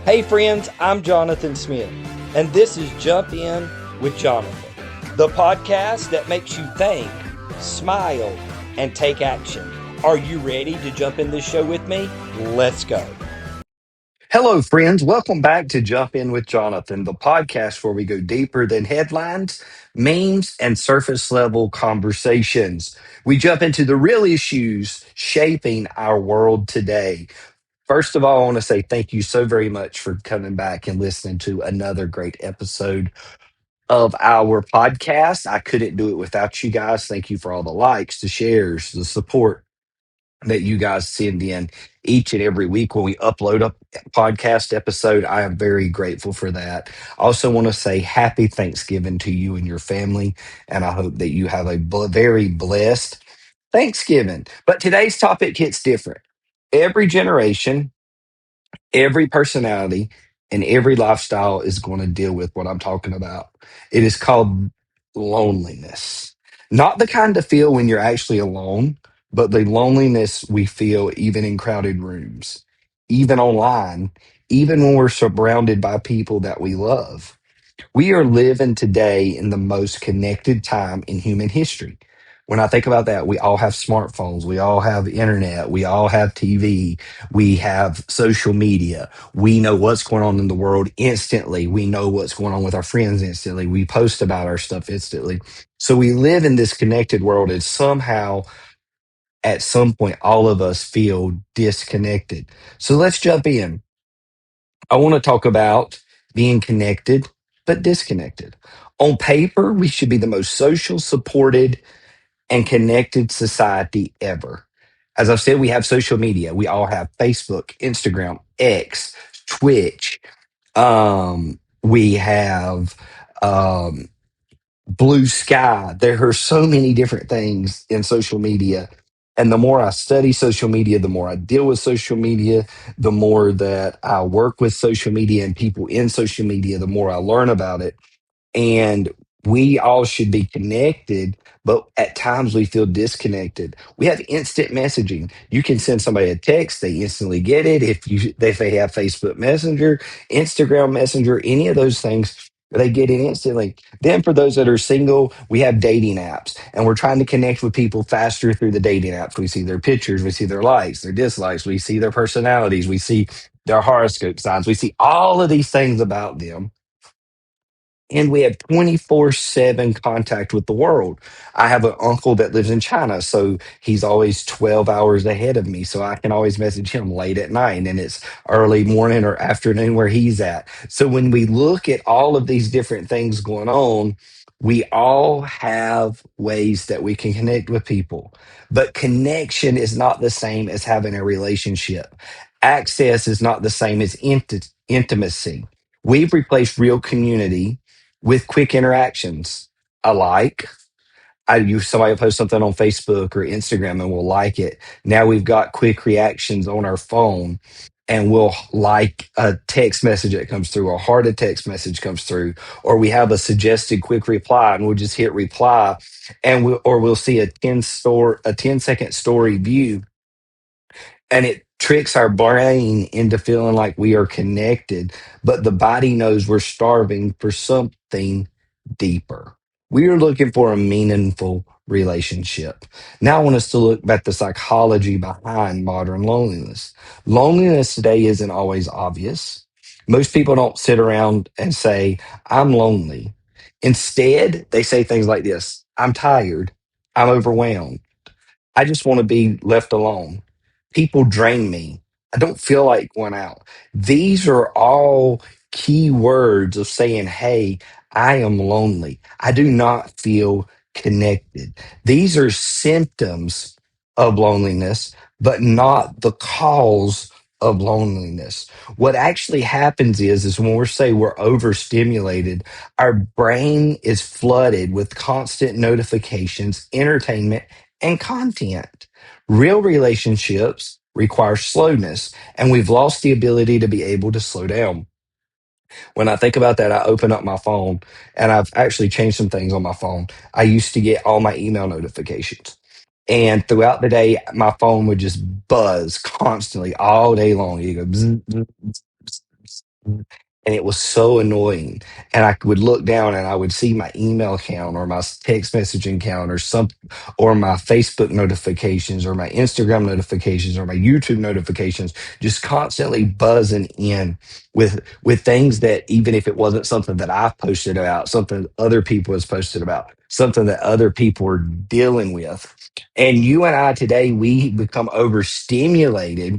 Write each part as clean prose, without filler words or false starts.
Hey friends, I'm Jonathan Smith, and this is Jump In with Jonathan, the podcast that makes you think, smile, and take action. Are you ready to jump in this show with me? Let's go. Hello, friends. Welcome back to Jump In with Jonathan, the podcast where we go deeper than headlines, memes, and surface level conversations. We jump into the real issues shaping our world today. First of all, I want to say thank you so very much for coming back and listening to another great episode of our podcast. I couldn't do it without you guys. Thank you for all the likes, the shares, the support that you guys send in each and every week when we upload a podcast episode. I am very grateful for that. I also want to say happy Thanksgiving to you and your family, and I hope that you have a very blessed Thanksgiving. But today's topic hits different. Every generation, every personality, and every lifestyle is going to deal with what I'm talking about. It is called loneliness. Not the kind of feel when you're actually alone, but the loneliness we feel even in crowded rooms, even online, even when we're surrounded by people that we love. We are living today in the most connected time in human history. When I think about that, we all have smartphones, we all have internet, we all have TV, we have social media. We know what's going on in the world instantly. We know what's going on with our friends instantly. We post about our stuff instantly. So we live in this connected world, and somehow at some point, all of us feel disconnected. So let's jump in. I want to talk about being connected but disconnected. On paper, we should be the most social, supported, and connected society ever. As I've said, we have social media. We all have Facebook, Instagram, X, Twitch. We have um, Blue Sky. There are so many different things in social media. And the more I study social media, the more I deal with social media, the more that I work with social media and people in social media, the more I learn about it. And we all should be connected, but at times we feel disconnected. We have instant messaging. You can send somebody a text, they instantly get it. If they have Facebook Messenger, Instagram Messenger, any of those things, they get it instantly. Then for those that are single, we have dating apps, and we're trying to connect with people faster through the dating apps. We see their pictures, we see their likes, their dislikes, we see their personalities, we see their horoscope signs, we see all of these things about them, and we have 24/7 contact with the world. I have an uncle that lives in China, so he's always 12 hours ahead of me. So I can always message him late at night, and it's early morning or afternoon where he's at. So when we look at all of these different things going on, we all have ways that we can connect with people. But connection is not the same as having a relationship. Access is not the same as intimacy. We've replaced real community with quick interactions. I like. Somebody will post something on Facebook or Instagram and we'll like it. Now we've got quick reactions on our phone, and we'll like a text message that comes through, or heart a text message comes through, or we have a suggested quick reply and we'll just hit reply, and we'll see a 10-second story view, and it tricks our brain into feeling like we are connected, but the body knows we're starving for something deeper. We are looking for a meaningful relationship. Now, I want us to look at the psychology behind modern loneliness. Loneliness today isn't always obvious. Most people don't sit around and say, I'm lonely. Instead, they say things like this: I'm tired, I'm overwhelmed, I just want to be left alone. People drain me. I don't feel like going out. These are all key words of saying, hey, I am lonely. I do not feel connected. These are symptoms of loneliness, but not the cause of loneliness. What actually happens is when we're overstimulated, our brain is flooded with constant notifications, entertainment, and content. Real relationships require slowness, and we've lost the ability to be able to slow down. When I think about that, I open up my phone, and I've actually changed some things on my phone. I used to get all my email notifications. And throughout the day, my phone would just buzz constantly all day long. You go, bzz, bzz, bzz, bzz. And it was so annoying. And I would look down and I would see my email count or my text messaging count or or my Facebook notifications or my Instagram notifications or my YouTube notifications just constantly buzzing in with things that, even if it wasn't something that I posted about, something other people has posted about, something that other people are dealing with. And you and I today, we become overstimulated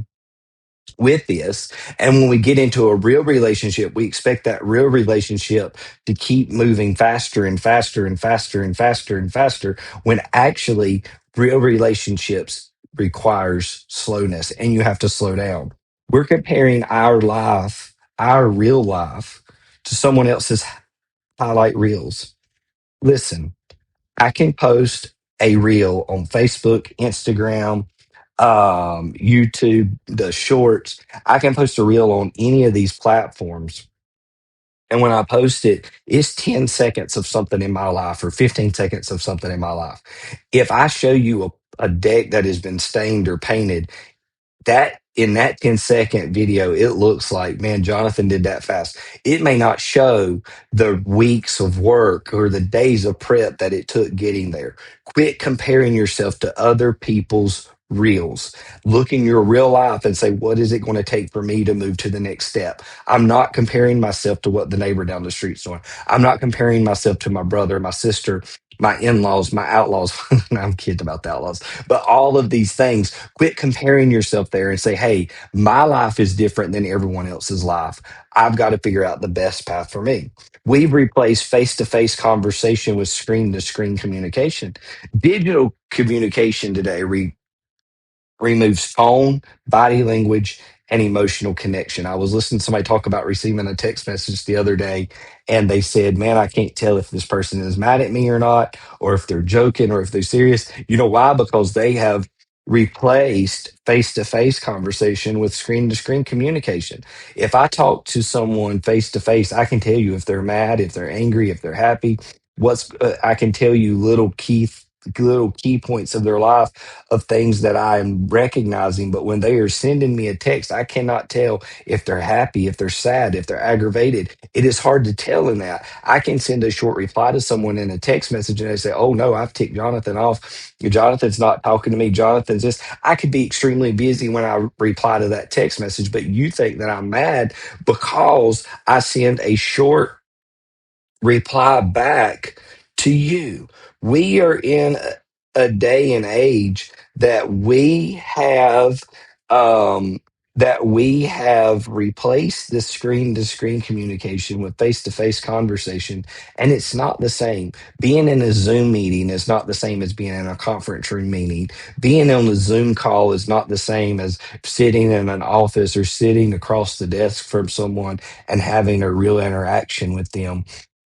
with this. And when we get into a real relationship, we expect that real relationship to keep moving faster and faster and faster and faster and faster, when actually real relationships requires slowness and you have to slow down. We're comparing our life, our real life, to someone else's highlight reels. Listen, I can post a reel on Facebook, Instagram, YouTube, the shorts. I can post a reel on any of these platforms. And when I post it, it's 10 seconds of something in my life or 15 seconds of something in my life. If I show you a deck that has been stained or painted, that in that 10-second video, it looks like, man, Jonathan did that fast. It may not show the weeks of work or the days of prep that it took getting there. Quit comparing yourself to other people's reels. Look in your real life and say, what is it going to take for me to move to the next step? I'm not comparing myself to what the neighbor down the street's doing. I'm not comparing myself to my brother, my sister, my in-laws, my outlaws. No, I'm kidding about the outlaws, but all of these things. Quit comparing yourself there and say, hey, my life is different than everyone else's life. I've got to figure out the best path for me. We've replaced face to face conversation with screen to screen communication. Digital communication today removes tone, body language, and emotional connection. I was listening to somebody talk about receiving a text message the other day, and they said, man, I can't tell if this person is mad at me or not, or if they're joking, or if they're serious. You know why? Because they have replaced face to face conversation with screen to screen communication. If I talk to someone face to face, I can tell you if they're mad, if they're angry, if they're happy. I can tell you little key points of their life, of things that I'm recognizing. But when they are sending me a text, I cannot tell if they're happy, if they're sad, if they're aggravated. It is hard to tell in that. I can send a short reply to someone in a text message and they say, oh no, I've ticked Jonathan off. Jonathan's not talking to me. Jonathan's this. I could be extremely busy when I reply to that text message, but you think that I'm mad because I send a short reply back to you. We are in a day and age that um we have replaced the screen to screen communication with face to face conversation, and it's not the same. Being in a Zoom meeting is not the same as being in a conference room meeting. Being on a Zoom call is not the same as sitting in an office or sitting across the desk from someone and having a real interaction with them.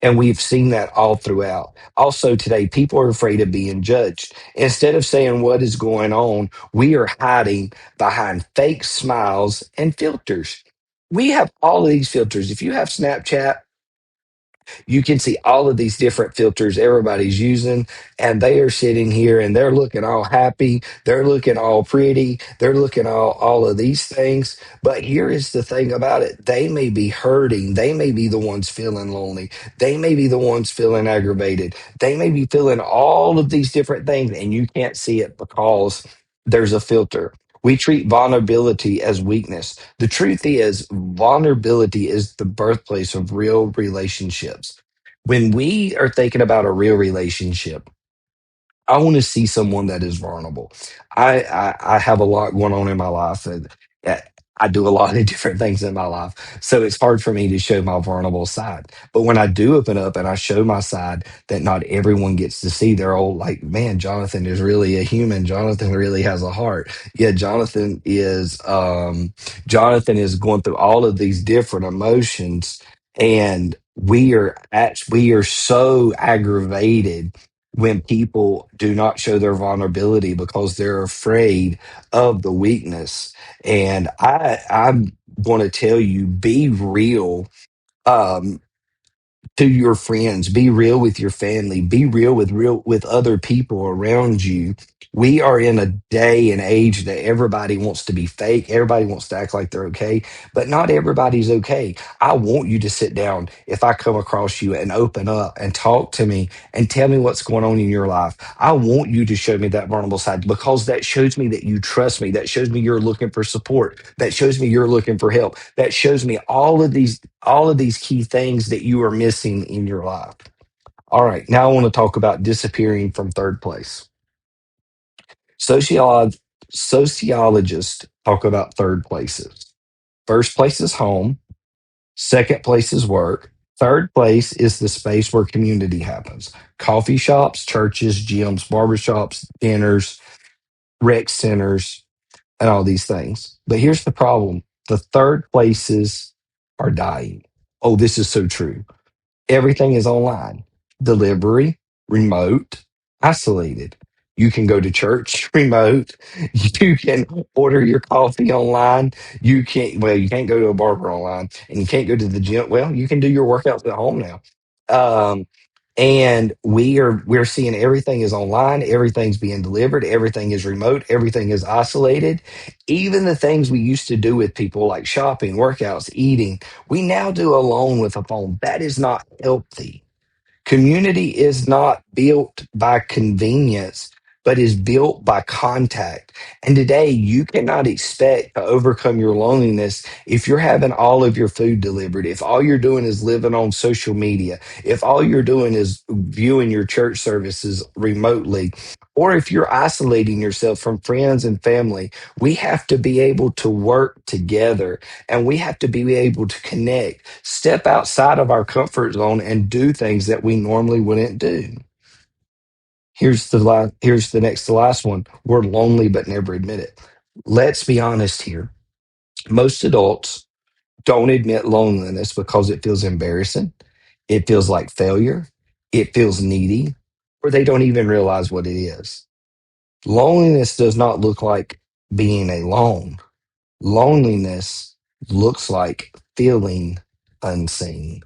And we've seen that all throughout. Also, today, people are afraid of being judged. Instead of saying what is going on, we are hiding behind fake smiles and filters. We have all of these filters. If you have Snapchat, you can see all of these different filters everybody's using, and they are sitting here and they're looking all happy, they're looking all pretty, they're looking all of these things. But here is the thing about it: they may be hurting, they may be the ones feeling lonely, they may be the ones feeling aggravated, they may be feeling all of these different things, and you can't see it because there's a filter. We treat vulnerability as weakness. The truth is, vulnerability is the birthplace of real relationships. When we are thinking about a real relationship, I want to see someone that is vulnerable. I have a lot going on in my life, and uh, I do a lot of different things in my life. So it's hard for me to show my vulnerable side. But when I do open up and I show my side that not everyone gets to see, they're all like, man, Jonathan is really a human. Jonathan really has a heart. Yeah, Jonathan is going through all of these different emotions, and we are so aggravated when people do not show their vulnerability because they're afraid of the weakness. And I'm going to tell you, be real. Um, to your friends, be real with your family, be real with other people around you. We are in a day and age that everybody wants to be fake, everybody wants to act like they're okay, but not everybody's okay. I want you to sit down if I come across you and open up and talk to me and tell me what's going on in your life. I want you to show me that vulnerable side because that shows me that you trust me, that shows me you're looking for support, that shows me you're looking for help, that shows me all of these key things that you are missing in your life. All right, now I want to talk about disappearing from third place. Sociolog- Sociologists talk about third places. First place is home, second place is work, third place is the space where community happens. Coffee shops, churches, gyms, barbershops, dinners, rec centers, and all these things. But here's the problem: the third places are dying. Oh, this is so true. Everything is online, delivery, remote, isolated. You can go to church remote. You can order your coffee online. You can't go to a barber online and you can't go to the gym. Well, you can do your workouts at home now. Um, and we're seeing everything is online, everything's being delivered, everything is remote, everything is isolated. Even the things we used to do with people like shopping, workouts, eating, we now do alone with a phone. That is not healthy. Community is not built by convenience, but is built by contact. And today, you cannot expect to overcome your loneliness if you're having all of your food delivered, if all you're doing is living on social media, if all you're doing is viewing your church services remotely, or if you're isolating yourself from friends and family. We have to be able to work together and we have to be able to connect, step outside of our comfort zone, and do things that we normally wouldn't do. Here's the next to last one. We're lonely but never admit it. Let's be honest here. Most adults don't admit loneliness because it feels embarrassing, it feels like failure, it feels needy, or they don't even realize what it is. Loneliness does not look like being alone. Loneliness looks like feeling unseen.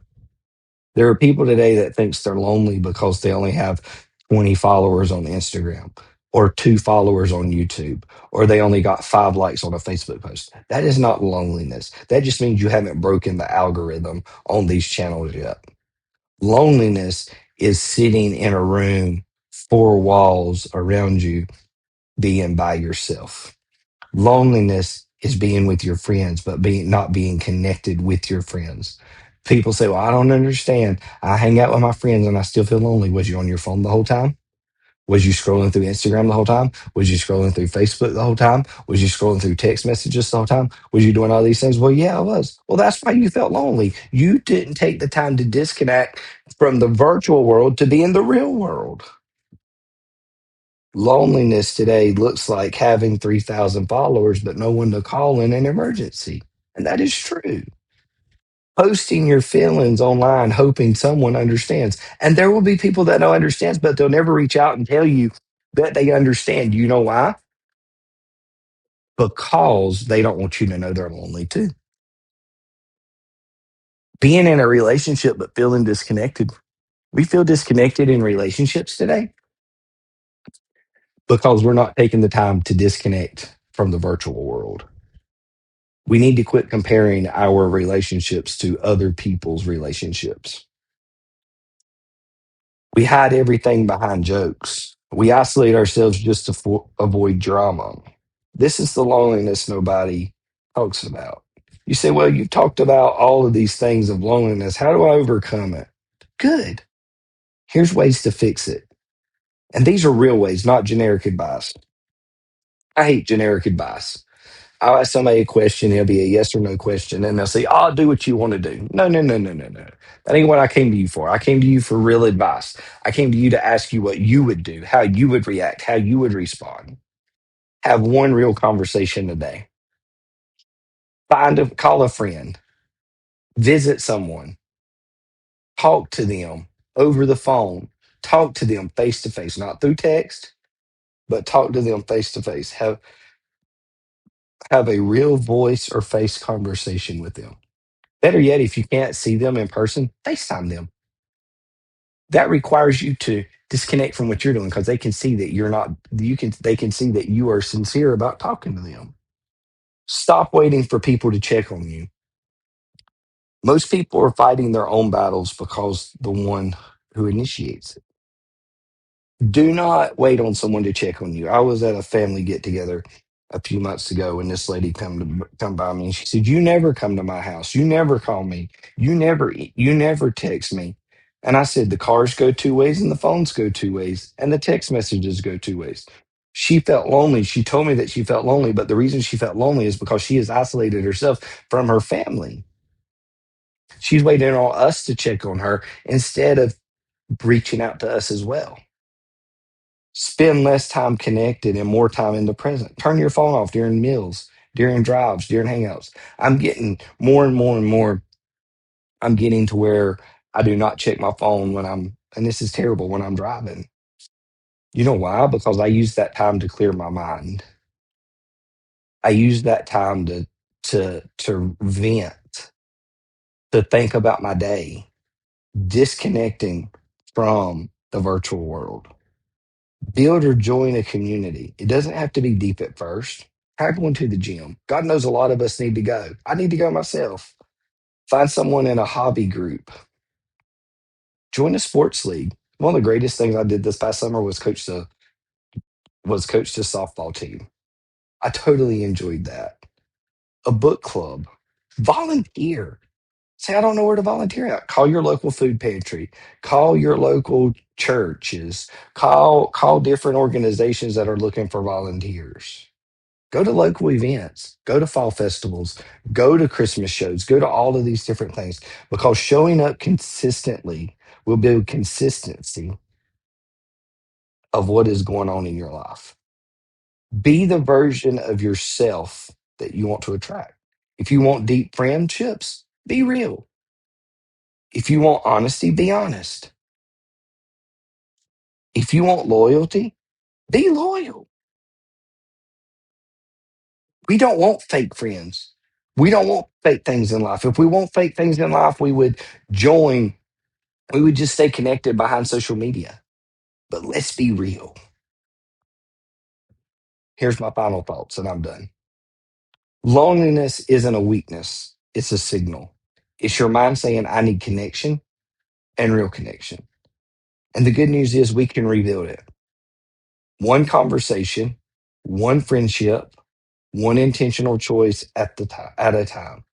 There are people today that thinks they're lonely because they only have 20 followers on Instagram or 2 followers on YouTube or they only got 5 likes on a Facebook post. That is not loneliness. That just means you haven't broken the algorithm on these channels yet. Loneliness is sitting in a room, 4 walls around you, being by yourself. Loneliness is being with your friends, but being not being connected with your friends. People say, "Well, I don't understand. I hang out with my friends and I still feel lonely." Was you on your phone the whole time? Was you scrolling through Instagram the whole time? Was you scrolling through Facebook the whole time? Was you scrolling through text messages the whole time? Was you doing all these things? Well, yeah, I was. Well, that's why you felt lonely. You didn't take the time to disconnect from the virtual world to be in the real world. Loneliness today looks like having 3,000 followers, but no one to call in an emergency. And that is true. Posting your feelings online, hoping someone understands. And there will be people that don't understand, but they'll never reach out and tell you that they understand. You know why? Because they don't want you to know they're lonely too. Being in a relationship, but feeling disconnected. We feel disconnected in relationships today because we're not taking the time to disconnect from the virtual world. We need to quit comparing our relationships to other people's relationships. We hide everything behind jokes. We isolate ourselves just to avoid drama. This is the loneliness nobody talks about. You say, "Well, you've talked about all of these things of loneliness. How do I overcome it?" Good. Here's ways to fix it. And these are real ways, not generic advice. I hate generic advice. I'll ask somebody a question, it'll be a yes or no question, and they'll say, "Oh, do what you want to do." No, no, no, no, no, no. That ain't what I came to you for. I came to you for real advice. I came to you to ask you what you would do, how you would react, how you would respond. Have one real conversation a day. Call a friend, visit someone, talk to them over the phone, talk to them face to face, not through text, but talk to them face to face. Have a real voice or face conversation with them. Better yet, if you can't see them in person, FaceTime them. That requires you to disconnect from what you're doing because they can see that you're not, they can see that you are sincere about talking to them. Stop waiting for people to check on you. Most people are fighting their own battles because the one who initiates it. Do not wait on someone to check on you. I was at a family get together a few months ago and this lady come by me and she said, "You never come to my house. You never call me. You never text me." And I said, "The cars go two ways and the phones go two ways and the text messages go two ways." She felt lonely. She told me that she felt lonely, but the reason she felt lonely is because she has isolated herself from her family. She's waiting on us to check on her instead of reaching out to us as well. Spend less time connected and more time in the present. Turn your phone off during meals, during drives, during hangouts. I'm getting more and more and more. I'm getting to where I do not check my phone when and this is terrible, when I'm driving. You know why? Because I use that time to clear my mind. I use that time to vent, to think about my day, disconnecting from the virtual world. Build or join a community. It doesn't have to be deep at first. Try going to the gym. God knows a lot of us need to go. I need to go myself. Find someone in a hobby group. Join a sports league. One of the greatest things I did this past summer was coach the softball team. I totally enjoyed that. A book club. Volunteer. Say, I don't know where to volunteer at. Call your local food pantry. Call your local churches. Call different organizations that are looking for volunteers. Go to local events, go to fall festivals, go to Christmas shows, go to all of these different things because showing up consistently will build consistency of what is going on in your life. Be the version of yourself that you want to attract. If you want deep friendships, be real. If you want honesty, be honest. If you want loyalty, be loyal. We don't want fake friends. We don't want fake things in life. If we want fake things in life, join, we would just stay connected behind social media. But let's be real. Here's my final thoughts, and I'm done. Loneliness isn't a weakness, it's a signal. It's your mind saying, I need connection and real connection. And the good news is we can rebuild it. One conversation, one friendship, one intentional choice at a time.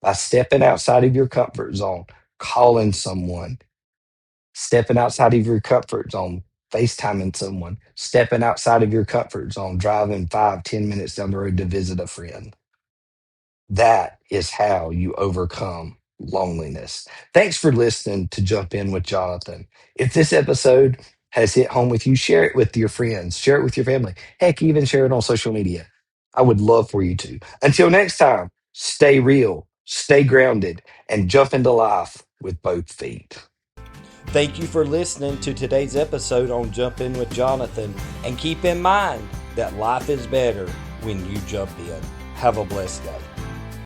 By stepping outside of your comfort zone, calling someone, stepping outside of your comfort zone, FaceTiming someone, stepping outside of your comfort zone, driving 5, 10 minutes down the road to visit a friend. That is how you overcome loneliness. Thanks for listening to Jump In with Jonathan. If this episode has hit home with you, share it with your friends, share it with your family. Heck, even share it on social media. I would love for you to. Until next time, stay real, stay grounded, and jump into life with both feet. Thank you for listening to today's episode on Jump In with Jonathan. And keep in mind that life is better when you jump in. Have a blessed day.